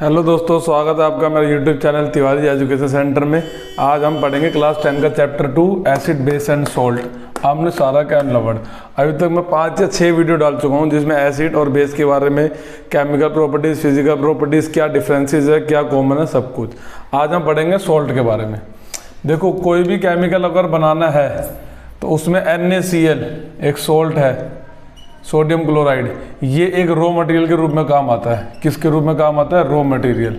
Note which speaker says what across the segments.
Speaker 1: Hello दोस्तों, स्वागत है आपका मेरे YouTube channel Tiwari education centre में। आज हम पढ़ेंगे क्लास 10 का chapter 2 acid base and salt. हमने सारा कैम लवर्ड अभी तक मैं 5 या 6 वीडियो डाल चुका हूं, जिसमें एसिड और बेस के बारे में, केमिकल प्रॉपर्टीज़, फिजिकल प्रॉपर्टीज़, क्या डिफरेंसेस है, क्या कॉमन है, सब कुछ। आज हम पढ़ेंगे सॉल्ट के बारे में। देखो, कोई भी केमिकल अगर बनाना है तो उसमें NaCl एक सॉल्ट है, सोडियम क्लोराइड, ये एक रॉ मटेरियल के रूप में काम आता है। किसके रूप में काम आता है? Raw material.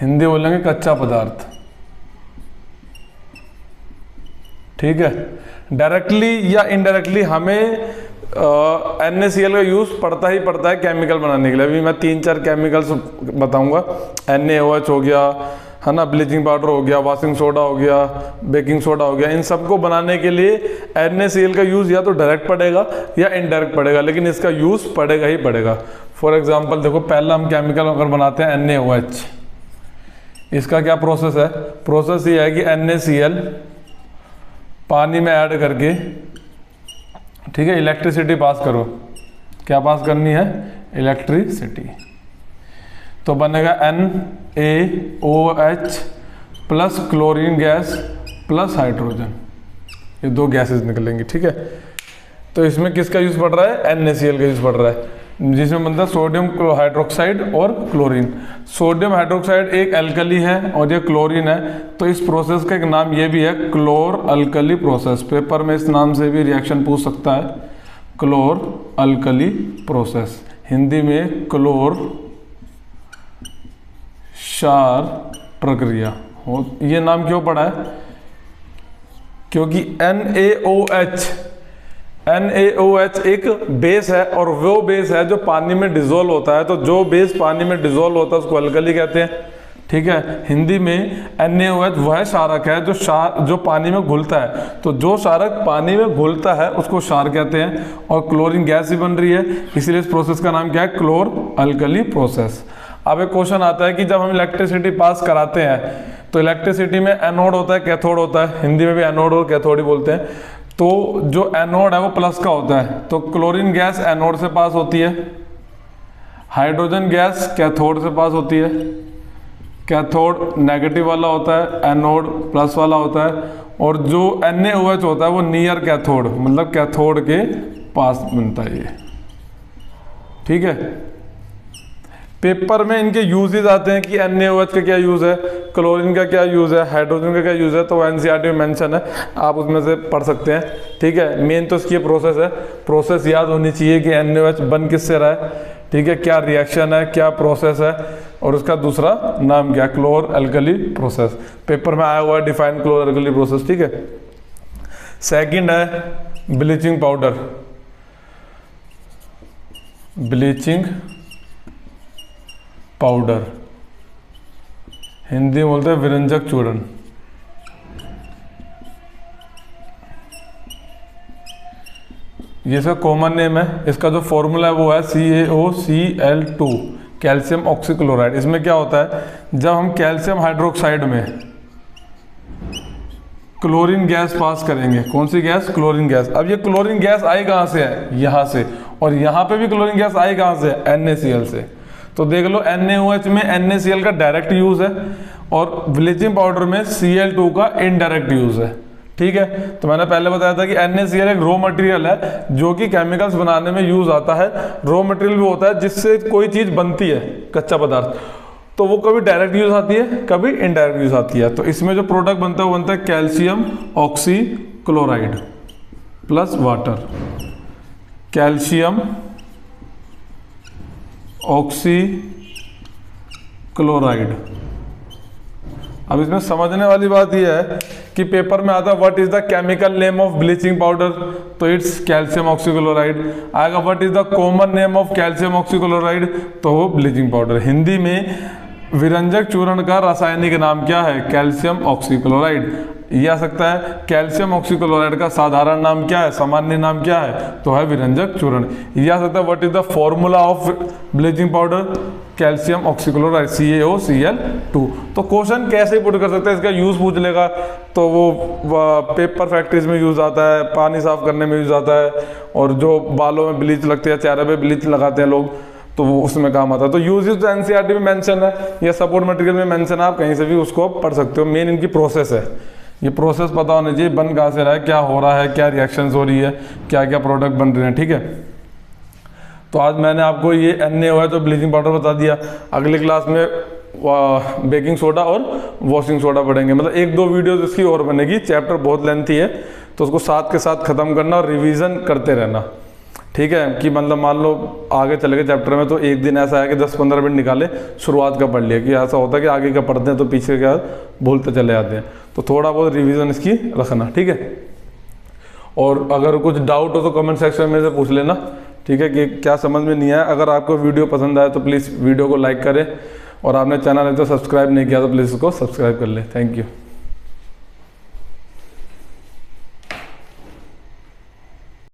Speaker 1: हिंदी बोलेंगे कच्चा पदार्थ। ठीक है। डायरेक्टली या इनडायरेक्टली हमें NaCl का यूज पड़ता ही पड़ता है केमिकल बनाने के लिए। अभी मैं 3-4 केमिकल्स बताऊंगा। NaOH हो गया, है ना, ब्लीचिंग पाउडर हो गया, वॉशिंग सोडा हो गया, बेकिंग सोडा हो गया। इन सबको बनाने के लिए NaCl का यूज़ या तो डायरेक्ट पड़ेगा या इनडायरेक्ट पड़ेगा, लेकिन इसका यूज़ पड़ेगा ही पड़ेगा। फॉर एग्जांपल देखो, पहला हम केमिकल अगर बनाते हैं NaOH, इसका क्या प्रोसेस है? प्रोसेस ये है कि NaCl पानी में ऐड करके, ठीक है, इलेक्ट्रिसिटी पास करो। क्या पास करनी है? इलेक्ट्रिसिटी। तो बनेगा NaOH plus chlorine gas plus hydrogen, ये 2 गैसेस निकलेंगी। ठीक है। तो इसमें किसका यूज़ पड़ रहा है? NaCl का यूज़ पड़ रहा है, जिसमें बनता है सोडियम हाइड्रोक्साइड और क्लोरीन। सोडियम हाइड्रोक्साइड एक अल्कली है और ये क्लोरीन है, तो इस प्रोसेस का एक नाम ये भी है, क्लोर अल्कली प्रोसेस। पेपर में इस नाम से भी रिएक्शन पूछ सकता है, क्लोर अल्कली प्रोसेस। हिंदी में क्लोर क्षार प्रक्रिया हो। ये नाम क्यों पड़ा है? क्योंकि NaOH एक बेस है, और वो बेस है जो पानी में डिसॉल्व होता है। तो जो बेस पानी में डिसॉल्व होता है उसको अल्कली कहते हैं। ठीक है। हिंदी में NaOH वह क्षारक है जो पानी में घुलता है। तो जो क्षारक पानी में घुलता है उसको क्षार कहते हैं, और क्लोरीन गैस ही बन रही है, इसलिए इस प्रोसेस का नाम क्या है? क्लोर अल्कली प्रोसेस। अब एक क्वेश्चन आता है कि जब हम इलेक्ट्रिसिटी पास कराते हैं तो इलेक्ट्रिसिटी में एनोड होता है, कैथोड होता है। हिंदी में भी एनोड और कैथोड ही बोलते हैं। तो जो एनोड है वो प्लस का होता है, तो क्लोरीन गैस एनोड से पास होती है, हाइड्रोजन गैस कैथोड से पास होती है। कैथोड नेगेटिव वाला होता है, एनोड प्लस वाला होता है, और जो NaOH होता है वो नियर कैथोड, मतलब कैथोड के पास बनता है ये। ठीक है। पेपर में इनके यूजेस आते हैं कि NaOH का क्या यूज़ है, क्लोरीन का क्या यूज़ है, हाइड्रोजन का क्या यूज़ है, तो NCERT में मेंशन है, आप उसमें से पढ़ सकते हैं। ठीक है। मेन तो इसकी प्रोसेस है, प्रोसेस याद होनी चाहिए कि NaOH बन किससे रहा है। ठीक है। क्या रिएक्शन है, क्या प्रोसेस है, और उसका दूसरा नाम क्या? क्लोर अल्कली प्रोसेस। पेपर में आया हुआ है डिफाइन क्लोर अल्कली प्रोसेस। ठीक है। सेकेंड है bleaching powder. Bleaching powder, Hindi में बोलते हैं विरंजक चूर्ण। ये इसका कॉमन नेम है। इसका जो फॉर्मूला है वो है CaOCl2, कैल्शियम ऑक्सीक्लोराइड। इसमें क्या होता है, जब हम कैल्शियम हाइड्रोक्साइड में क्लोरीन गैस पास करेंगे, कौन सी गैस? Chlorine gas. अब ये क्लोरीन गैस आई कहाँ से है? यहाँ से। और यहाँ पे भी क्लोरीन गैस आई कहाँ से? NaCl से। तो देख लो, NaOH में NaCl का डायरेक्ट यूज है, और ब्लीचिंग पाउडर में Cl2 का इनडायरेक्ट यूज है। ठीक है। तो मैंने पहले बताया था कि NaCl एक रॉ मटेरियल है जो कि केमिकल्स बनाने में यूज आता है। रॉ मटेरियल भी होता है जिससे कोई चीज बनती है, कच्चा पदार्थ। तो वो कभी डायरेक्ट यूज आती है, कभी इनडायरेक्ट यूज आती है। तो इसमें जो प्रोडक्ट बनता है वो बनता है calcium oxychloride plus water. Calcium oxychloride. अब इसमें समझने वाली बात यह है कि पेपर में आता है what is the chemical name of bleaching powder, तो इट्स कैल्शियम ऑक्सीक्लोराइड। आएगा what is the common name of calcium oxychloride, तो वो ब्लीचिंग पाउडर। हिंदी में विरंजक चूर्ण का रासायनिक नाम क्या है? Calcium oxychloride. ये आ सकता है कैल्शियम ऑक्सीक्लोराइड का साधारण नाम क्या है, सामान्य नाम क्या है, तो है विरंजक चूर्ण। ये आ सकता है what is the formula of bleaching powder, calcium oxychloride CaOCl2। तो क्वेश्चन कैसे पुट कर सकते हैं, इसका यूज पूछ लेगा तो वो पेपर फैक्ट्रीज में यूज आता है, पानी साफ करने में यूज आता है, और जो बालों में ब्लीच लगती है, चेहरे पे ब्लीच लगाते हैं लोग, तो वो उसमें काम आता है। तो यूजेस तो एनसीईआरटी में मेंशन है या सपोर्ट मटेरियल में मेंशन है, आप कहीं से भी उसको पढ़ सकते हो। मेन इनकी प्रोसेस है, ये प्रोसेस पता होना चाहिए, बन कहाँ से रहा है, क्या हो रहा है, क्या रिएक्शंस हो रही है, क्या क्या प्रोडक्ट बन रहे हैं, ठीक है। तो आज मैंने आपको ये NaOH तो ब्लीचिंग पाउडर बता दिया। अगली क्लास में बेकिंग सोडा और वॉशिंग सोडा पढ़ेंगे, मतलब 1-2 वीडियोस इसकी और बनेगी। चैप्टर बहुत लेंथी है तो उसको साथ के साथ ख़त्म करना और रिवीजन करते रहना, ठीक है। कि मतलब मान लो आगे चले गए चैप्टर में तो एक दिन ऐसा है कि 10-15 मिनट निकाले शुरुआत का पढ़ लिया, कि ऐसा होता है कि आगे का पढ़ते हैं तो पीछे का भूलते चले जाते हैं। तो थोड़ा बहुत रिवीजन इसकी रखना, ठीक है। और अगर कुछ डाउट हो तो कमेंट सेक्शन में से पूछ लेना, ठीक है, कि क्या समझ में नहीं आया। अगर आपको वीडियो पसंद आए तो प्लीज़ वीडियो को लाइक करें, और आपने चैनल है तो सब्सक्राइब नहीं किया तो प्लीज़ उसको सब्सक्राइब कर लें। Thank you.